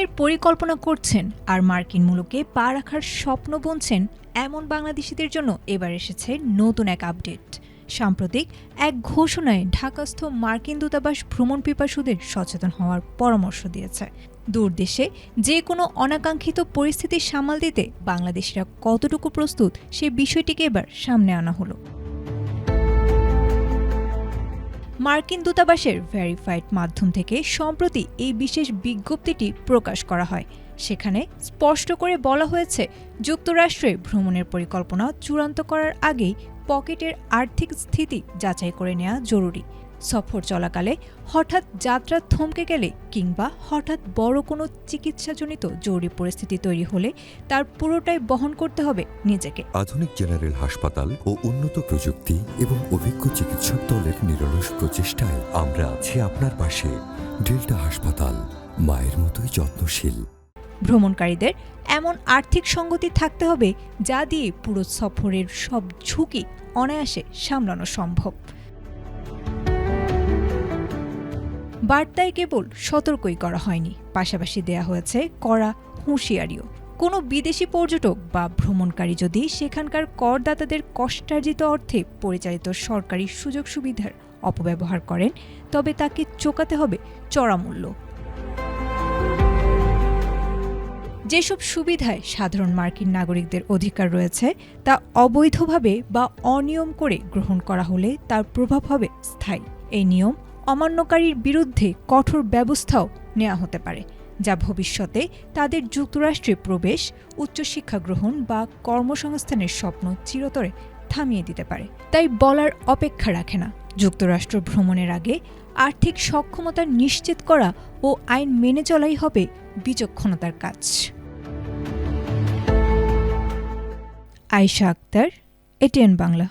ভ্রমণের পরিকল্পনা করছেন আর মার্কিন মুলুকে পা রাখার স্বপ্ন বুনছেন এমন বাংলাদেশিদের জন্য এবার এসেছে নতুন এক আপডেট। সাম্প্রতিক এক ঘোষণায় ঢাকাস্থ মার্কিন দূতাবাস ভ্রমণ পিপাসুদের সচেতন হওয়ার পরামর্শ দিয়েছে। দূর দেশে যে কোনো অনাকাঙ্ক্ষিত পরিস্থিতি সামাল দিতে বাংলাদেশিরা কতটুকু প্রস্তুত সে বিষয়টিকে এবার সামনে আনা হলো। মার্কিন দূতাবাসের ভেরিফাইড মাধ্যম থেকে সম্প্রতি এই বিশেষ বিজ্ঞপ্তিটি প্রকাশ করা হয়। সেখানে স্পষ্ট করে বলা হয়েছে, যুক্তরাষ্ট্রে ভ্রমণের পরিকল্পনা চূড়ান্ত করার আগেই পকেটের আর্থিক স্থিতি যাচাই করে নেওয়া জরুরি। সফর চলাকালে হঠাৎ যাত্রা থমকে গেলে কিংবা হঠাৎ বড় কোনো চিকিৎসাজনিত জরুরি পরিস্থিতি তৈরি হলে তার পুরোটাই বহন করতে হবে নিজেকে। আধুনিক জেনারেল হাসপাতাল ও উন্নত প্রযুক্তি এবং অভিজ্ঞ চিকিৎসক দলের নিরলস প্রচেষ্টায় আমরা আছি আপনার পাশে। ডেল্টা হাসপাতাল, মায়ের মতোই যত্নশীল। ভ্রমণকারীদের এমন আর্থিক সঙ্গতি থাকতে হবে যা দিয়ে পুরো সফরের সব ঝুঁকি অনায়াসে সামলানো সম্ভব। বার্তায় কেবল সতর্কই করা হয়নি, পাশাপাশি দেয়া হয়েছে কড়া হুঁশিয়ারিও। কোনো বিদেশি পর্যটক বা ভ্রমণকারী যদি সেখানকার করদাতাদের কষ্টার্জিত অর্থে পরিচালিত সরকারি সুযোগ সুবিধার অপব্যবহার করেন, তবে তাকে চোকাতে হবে চড়া মূল্য। যেসব সুবিধায় সাধারণ মার্কিন নাগরিকদের অধিকার রয়েছে তা অবৈধভাবে বা অনিয়ম করে গ্রহণ করা হলে তার প্রভাব হবে স্থায়ী। এই নিয়ম অমান্যকারীর বিরুদ্ধে কঠোর ব্যবস্থাও নেওয়া হতে পারে, যা ভবিষ্যতে তাদের যুক্তরাষ্ট্রে প্রবেশ, উচ্চশিক্ষা গ্রহণ বা কর্মসংস্থানের স্বপ্ন চিরতরে থামিয়ে দিতে পারে। তাই বলার অপেক্ষা রাখে না, যুক্তরাষ্ট্র ভ্রমণের আগে আর্থিক সক্ষমতা নিশ্চিত করা ও আইন মেনে চলাই হবে বিচক্ষণতার কাজ। আয়েশা আক্তার, এটিএন বাংলা।